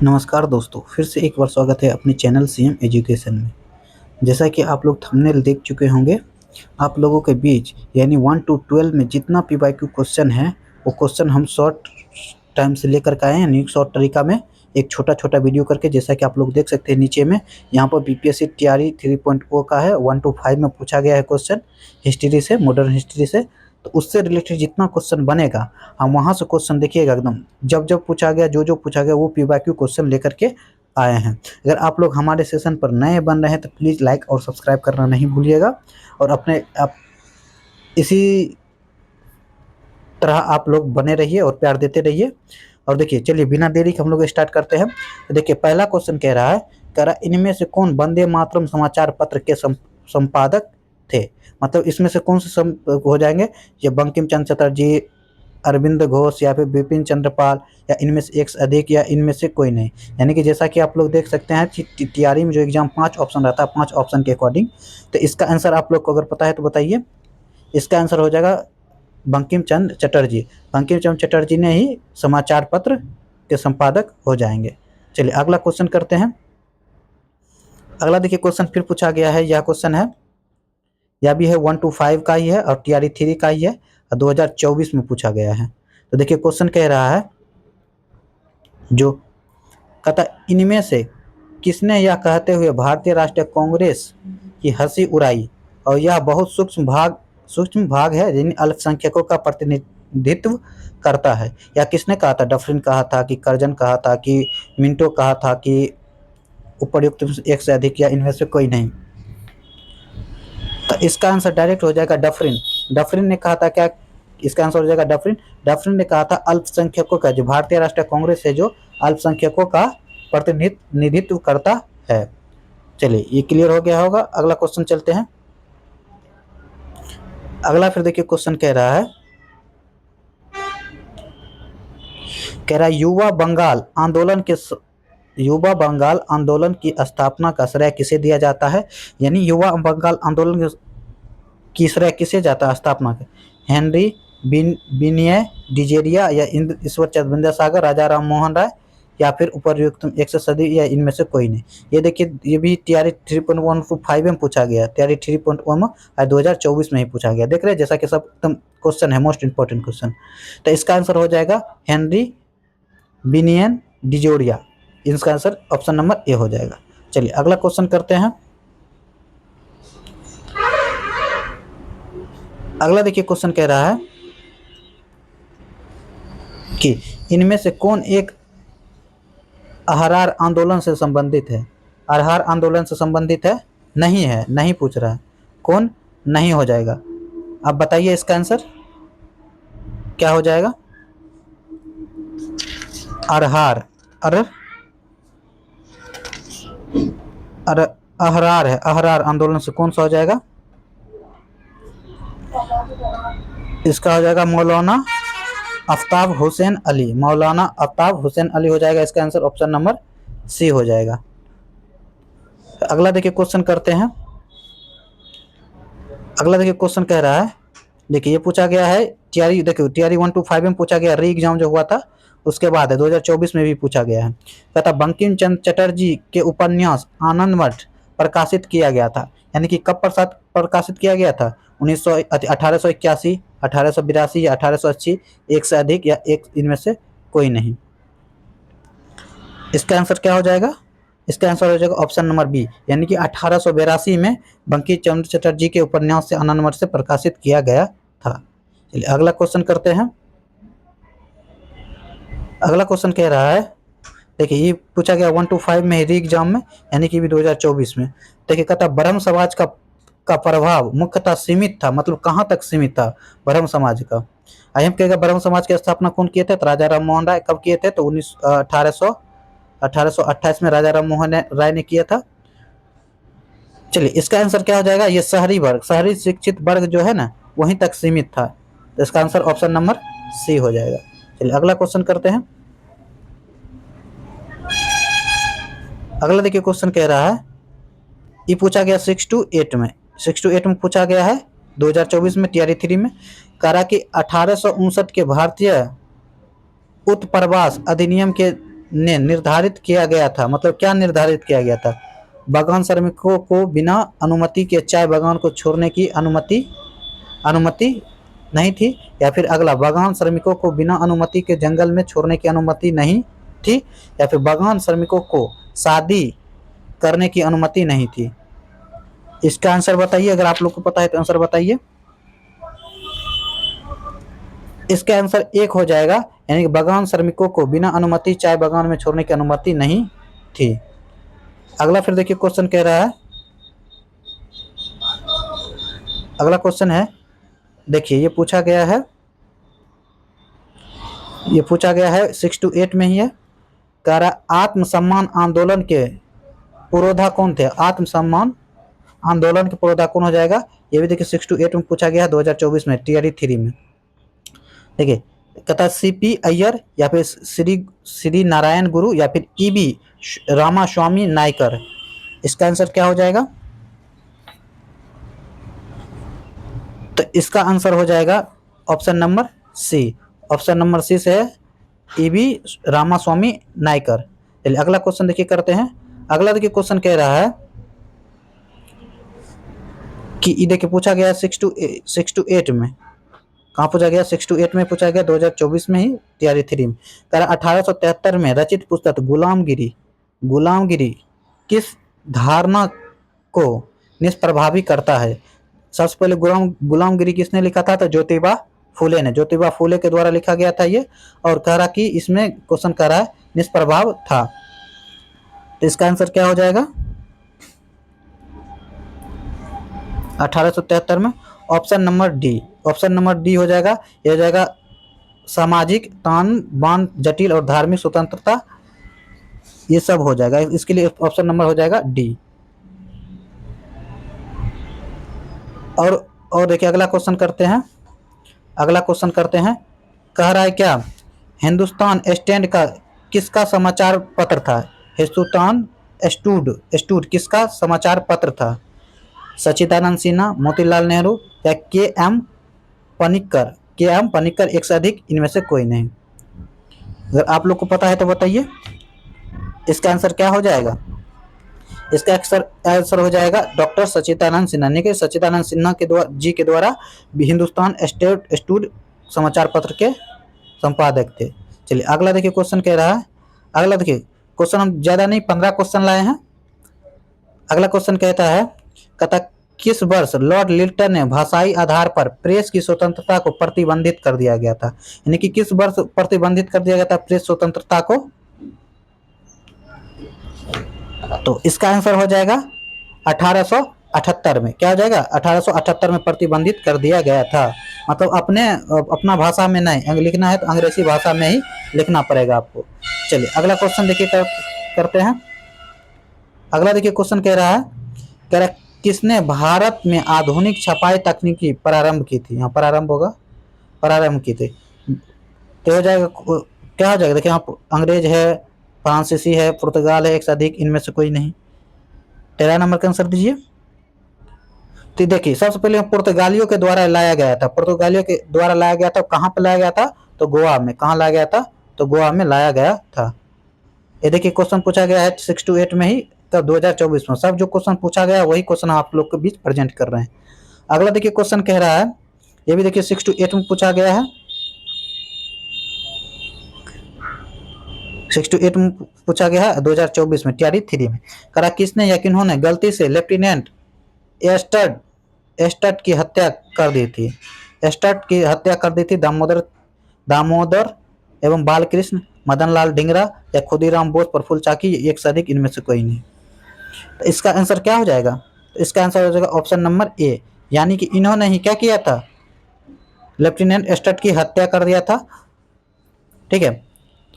नमस्कार दोस्तों, फिर से एक बार स्वागत है अपने चैनल सीएम एजुकेशन में। जैसा कि आप लोग थंबनेल देख चुके होंगे, आप लोगों के बीच यानी 1 टू 12 में जितना पीवाईक्यू क्वेश्चन है, वो क्वेश्चन हम शॉर्ट टाइम से लेकर के आए हैं, यानी शॉर्ट तरीका में एक छोटा-छोटा वीडियो करके। जैसा कि आप लोग देख सकते हैं नीचे में, यहाँ पर बीपीएससी तैयारी 3.0 का है, 1 टू 5 में पूछा गया है क्वेश्चन हिस्ट्री से, मॉडर्न हिस्ट्री से। तो उससे रिलेटेड जितना क्वेश्चन बनेगा, हम वहाँ से क्वेश्चन देखिएगा एकदम। जब पूछा गया, जो पूछा गया, वो पीवाईक्यू क्वेश्चन लेकर के आए हैं। अगर आप लोग हमारे सेशन पर नए बन रहे हैं तो प्लीज़ लाइक और सब्सक्राइब करना नहीं भूलिएगा, और आप इसी तरह आप लोग बने रहिए और प्यार देते रहिए। और देखिए, चलिए बिना देरी के हम लोग स्टार्ट करते हैं। तो देखिए, पहला क्वेश्चन कह रहा इनमें से कौन वंदे मातरम समाचार पत्र के संपादक थे। मतलब इसमें से कौन से हो जाएंगे, ये बंकिम चंद्र चटर्जी, अरविंद घोष या फिर बिपिन चंद्र पाल, या इनमें से एक से अधिक, या इनमें से कोई नहीं। यानी कि जैसा कि आप लोग देख सकते हैं कि तैयारी में जो एग्जाम 5 ऑप्शन रहता है, 5 ऑप्शन के अकॉर्डिंग। तो इसका आंसर आप लोग को अगर पता है तो बताइए। इसका आंसर हो जाएगा बंकिम चंद्र चटर्जी। बंकिम चंद्र चटर्जी ने ही समाचार पत्र के संपादक हो जाएंगे। चलिए अगला क्वेश्चन करते हैं। अगला देखिए, क्वेश्चन फिर पूछा गया है। यह क्वेश्चन है, यह भी है 1 टू 5 का ही है और टीआरई 3 का ही है, और 2024 में पूछा गया है। तो देखिए, क्वेश्चन कह रहा है, जो कहता इनमें से किसने यह कहते हुए भारतीय राष्ट्रीय कांग्रेस की हंसी उड़ाई, और यह बहुत सूक्ष्म भाग है जिन अल्पसंख्यकों का प्रतिनिधित्व करता है। या किसने कहा था? डफरिन कहा था कि कर्जन कहा था कि मिंटो कहा था कि उपर्युक्त एक से अधिक, या इनमें से कोई नहीं। तो इसका आंसर डायरेक्ट हो जाएगा डफरिन। डफरिन ने कहा था क्या? इसका आंसर हो जाएगा डफरिन। डफरिन ने कहा था अल्पसंख्यकों का, जो भारतीय राष्ट्रीय कांग्रेस है, जो अल्पसंख्यकों का प्रतिनिधित्व करता है। चलिए, ये क्लियर हो गया होगा। अगला क्वेश्चन चलते हैं। अगला फिर देखिए, क्वेश्चन कह रहा है युवा बंगाल आंदोलन की स्थापना का श्रेय किसे दिया जाता है। यानी युवा बंगाल आंदोलन की श्रेय किसे जाता है स्थापना के? हेनरी बिनय डिजेरिया, या ईश्वर चंद्र विद्यासागर, राजा राम मोहन राय, या फिर उपर्युक्त एक से सदी, या इनमें से कोई नहीं। ये देखिए, ये भी टीआरई 3.1 टू 5 में पूछा गया, टीआरई 3.1 में 2024 में ही पूछा गया। देख रहे हैं, जैसा कि सब एकदम क्वेश्चन है, मोस्ट इंपॉर्टेंट क्वेश्चन। तो इसका आंसर हो जाएगा हेनरी बिनियन डिजोरिया। इसका आंसर ऑप्शन नंबर ए हो जाएगा। चलिए अगला क्वेश्चन करते हैं। अगला देखिए, क्वेश्चन कह रहा है कि इनमें से कौन एक अहरार आंदोलन से संबंधित है। अहरार आंदोलन से संबंधित है? नहीं है, नहीं पूछ रहा है। कौन नहीं हो जाएगा? अब बताइए इसका आंसर क्या हो जाएगा। अरहार अहरार है। अहरार आंदोलन से कौन सा हो जाएगा? इसका हो जाएगा मौलाना आफ्ताब हुसैन अली। मौलाना आफ्ताब हुसैन अली हो जाएगा। इसका आंसर ऑप्शन नंबर सी हो जाएगा। अगला देखिए, क्वेश्चन करते हैं। अगला देखिए, क्वेश्चन कह रहा है, देखिए ये पूछा गया है टीआरई, देखिए टीआरई 1 टू 5 में पूछा गया, री एग्जाम जो हुआ था उसके बाद है, 2024 में भी पूछा गया है। कहता बंकिम चंद्र चटर्जी के उपन्यास आनंद मठ प्रकाशित किया गया था। यानी कि कब प्रकाशित किया गया था? 1881, 1882 या 1880, एक से अधिक, या एक इनमें से कोई नहीं। इसका आंसर क्या हो जाएगा? इसका आंसर हो जाएगा ऑप्शन नंबर बी, यानी कि 1882 में बंकिम चंद्र चटर्जी के उपन्यास से आनंद मठ से प्रकाशित किया गया था। चलिए अगला क्वेश्चन करते हैं। अगला क्वेश्चन कह रहा है, देखिए ये पूछा गया 1 टू 5 में री एग्जाम में, यानी कि भी 2024 में। देखिए कहता ब्रह्म समाज का प्रभाव मुख्यतः सीमित था, मतलब कहाँ तक सीमित था ब्रह्म समाज का। आई एम कहेगा ब्रह्म समाज की स्थापना कौन किए थे? तो राजा राम मोहन राय। कब किए थे? तो 1828 में राजा राम मोहन राय ने किया था। चलिए इसका आंसर क्या हो जाएगा? ये शहरी वर्ग, शहरी शिक्षित वर्ग जो है ना, वहीं तक सीमित था। तो इसका आंसर ऑप्शन नंबर सी हो जाएगा। चलिए अगला क्वेश्चन करते हैं। अगला देखिए, क्वेश्चन कह रहा है, ये पूछा गया 6 टू 8 में, 6 टू 8 में पूछा गया है 2024 में टीआरई 3 में। कह रहा कि 1859 के भारतीय उत्प्रवास अधिनियम के ने निर्धारित किया गया था, मतलब क्या निर्धारित किया गया था? बागान श्रमिकों को बिना अनुमति के चाय बागान को छोड़ने की अनुमति अनुमति नहीं थी, या फिर अगला, बागान श्रमिकों को बिना अनुमति के जंगल में छोड़ने की अनुमति नहीं थी, या फिर बागान श्रमिकों को शादी करने की अनुमति नहीं थी। इसका आंसर बताइए, अगर आप लोग को पता है तो आंसर बताइए। इसका आंसर एक हो जाएगा, यानी कि बागान श्रमिकों को बिना अनुमति चाय बागान में छोड़ने की अनुमति नहीं थी। अगला फिर देखिए क्वेश्चन कह रहा है, अगला क्वेश्चन है, देखिए ये पूछा गया है 6 to 8 में ही है। कह रहा आत्मसम्मान आंदोलन के पुरोधा कौन थे? आत्मसम्मान आंदोलन के पुरोधा कौन हो जाएगा? ये भी देखिए 6 to 8 में पूछा गया 2024 में TRE 3 में। देखिए कहता है CP अय्यर, या फिर श्री नारायण गुरु, या फिर EB रामास्वामी नायकर। इसका आंसर क्या हो जाएगा? तो इसका आंसर हो जाएगा option number C. Option number C से है EB रामास्वामी नायकर। चलिए अगला क्वेश्चन देखिए करते हैं। अगला देखिए क्वेश्चन कह रहा है कि देखिए पूछा गया 6 to 8 में। कहाँ पूछा गया? 6 to 8 में पूछा गया 2024 में ही TRE 3 में। कह रहा 1873 में रचित पुस्तक गुलामगिरी किस धारणा को निष्प्रभावी करता है? सबसे पहले गुलामगिरी किसने लिखा था? तो ज्योतिबा फूले ने, ज्योतिबा फूले के द्वारा लिखा गया था ये। और कह रहा कि इसमें क्वेश्चन कह रहा है निष्प्रभाव था। तो इसका आंसर क्या हो जाएगा 1873 में? Option number D. Option number D हो जाएगा। ये हो जाएगा सामाजिक तान बान, जटिल और धार्मिक स्वतंत्रता, ये सब हो जाएगा। इसके लिए ऑप्शन नंबर हो जाएगा डी। और देखिए अगला क्वेश्चन करते हैं। अगला क्वेश्चन करते हैं, कह रहा है क्या हिंदुस्तान स्टैंड का किसका समाचार पत्र था? हिंदुस्तान स्टूड किसका समाचार पत्र था? सच्चिदानंद सिन्हा, मोतीलाल नेहरू, या KM पनिक्कर, एक से अधिक, इनमें से कोई नहीं। अगर आप लोग को पता है तो बताइए इसका आंसर क्या हो जाएगा? इसका आंसर हो जाएगा डॉक्टर सच्चिदानंद सिन्हा, यानी कि सच्चिदानंद सिन्हा के द्वारा हिंदुस्तान स्टूड समाचार पत्र के संपादक थे। चलिए अगला देखिए क्वेश्चन कह रहा है। अगला देखिए क्वेश्चन हम ज्यादा नहीं 15 क्वेश्चन लाए हैं। अगला क्वेश्चन कहता किस वर्ष लॉर्ड लिल्टन ने भाषाई आधार पर प्रेस की स्वतंत्रता को प्रतिबंधित कर दिया गया था? यानी कि किस वर्ष प्रतिबंधित कर दिया गया था प्रेस स्वतंत्रता को? तो इसका आंसर हो जाएगा 1878 में। क्या हो जाएगा? 1878 में प्रतिबंधित कर दिया गया था। मतलब अपना भाषा में नहीं लिखना है तो अंग्रेजी भाषा में ही लिखना पड़ेगा आपको। चलिए अगला क्वेश्चन देखिए करते हैं। अगला देखिए क्वेश्चन कह रहा है किसने भारत में आधुनिक छपाई तकनीकी प्रारंभ की थी? यहाँ प्रारंभ की थी। तो हो जाएगा क्या हो जाएगा? देखिए यहाँ अंग्रेज है, फ्रांसीसी है, पुर्तगाल है, एक से अधिक, इनमें से कोई नहीं। 13 नंबर का आंसर दीजिए। तो देखिए सबसे पहले पुर्तगालियों के द्वारा लाया गया था। कहाँ पे लाया गया था? तो गोवा में। कहाँ लाया गया था? तो गोवा में लाया गया था। ये देखिए क्वेश्चन पूछा गया है 6 to 8 में ही, तब 2024 में। सब जो क्वेश्चन पूछा गया वही क्वेश्चन आप लोग के बीच प्रेजेंट कर रहे हैं। अगला देखिए क्वेश्चन कह रहा है, ये भी देखिए 6 to 8 में पूछा गया है। 6 to 8 में पूछा गया है 2024 में TRE 3 में। करा किसने या किन्होंने गलती से लेफ्टिनेंट एस्टर्ट की हत्या कर दी थी? एस्टर्ट की हत्या कर दी थी दामोदर एवं बालकृष्ण, मदन लाल ढींगरा, या खुदीराम बोस, प्रफुल्ल चाकी, एक से अधिक, इनमें से कोई नहीं। तो इसका आंसर क्या हो जाएगा? तो इसका आंसर हो जाएगा ऑप्शन नंबर ए, यानी कि इन्होंने ही क्या किया था? लेफ्टिनेंट एस्टर्ट की हत्या कर दिया था। ठीक है,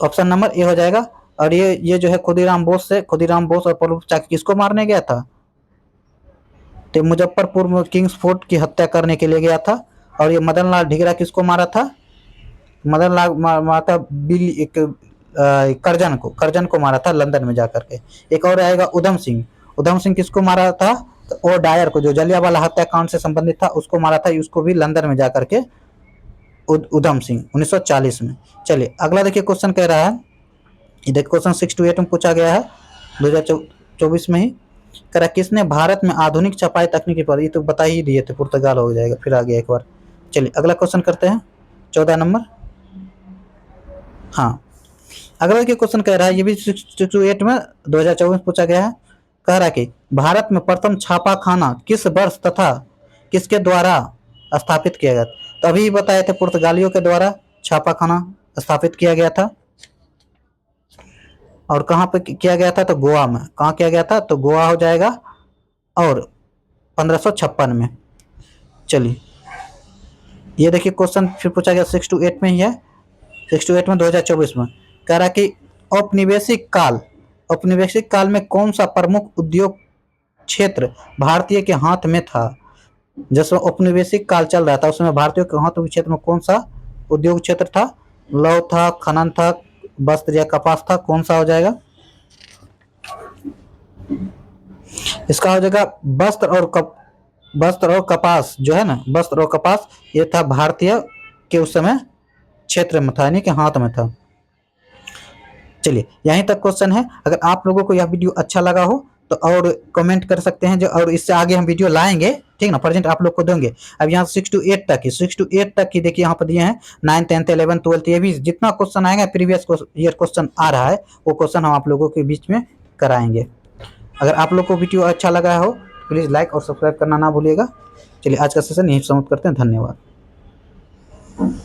ऑप्शन नंबर ए हो जाएगा। और ये जो है खुदीराम बोस और प्रफुल्ल चाकी किसको मारने गया था? तो मुजफ्फरपुर में किंग्स फोर्ट की हत्या करने के लिए गया था। और ये मदन लाल ढींगरा किसको मारा था? मदन लाल माता करजन को मारा था लंदन में जाकर के। एक और आएगा उधम सिंह किसको मारा था? तो ओ डायर को, जो जलियांवाला हत्याकांड से संबंधित था, उसको मारा था। उसको भी लंदन में जाकर के उधम सिंह 1940 में। चलिए अगला देखिए क्वेश्चन कह रहा है ये देखो क्वेश्चन 6 to 8 में पूछा गया है 2024 में ही। कह रहा किसने भारत में आधुनिक छपाई तकनीकी पर, ये तो बता ही दिए थे, पुर्तगाल हो जाएगा, फिर आ गया एक बार। चलिए अगला क्वेश्चन करते हैं 14 नंबर। हाँ, अगला के क्वेश्चन कह रहा है, ये भी 6 to 8 में 2024 में पूछा गया है। कह रहा है कि भारत में प्रथम छापा खाना किस वर्ष तथा किसके द्वारा स्थापित किया गया? तो अभी बताए थे पुर्तगालियों के द्वारा छापा खाना स्थापित किया गया था। और कहाँ पे किया गया था? तो गोवा में। कहाँ किया गया था? तो गोवा हो जाएगा। और 1556 में। चलिए ये देखिए क्वेश्चन फिर पूछा गया 6 to 8 में ही है, 6 to 8 में 2024 में। कह रहा कि औपनिवेशिक काल में कौन सा प्रमुख उद्योग क्षेत्र भारतीय के हाथ में था? जैसे औपनिवेशिक काल चल रहा था उसमें भारतीयों के हाथ के क्षेत्र में कौन सा उद्योग क्षेत्र था? लौह था, खनन था, वस्त्र या कपास था? कौन सा हो जाएगा? इसका हो जाएगा वस्त्र और कपास जो है ना, वस्त्र और कपास, ये था भारतीय के उस समय क्षेत्र में था, यानी कि हाथ में था। चलिए यहीं तक क्वेश्चन है। अगर आप लोगों को यह वीडियो अच्छा लगा हो तो और कमेंट कर सकते हैं, जो और इससे आगे हम वीडियो लाएंगे, ठीक ना, प्रेजेंट आप लोग को देंगे। अब यहाँ 6 to 8 तक की देखिए यहाँ पर दिए हैं 9th 10th 11th 12th, ये भी जितना क्वेश्चन आएगा प्रीवियस ईयर क्वेश्चन आ रहा है वो क्वेश्चन हम आप लोगों के बीच में कराएंगे। अगर आप लोग को वीडियो अच्छा लगा हो प्लीज़ लाइक और सब्सक्राइब करना ना भूलिएगा। चलिए आज का सेशन यहीं समाप्त करते हैं, धन्यवाद।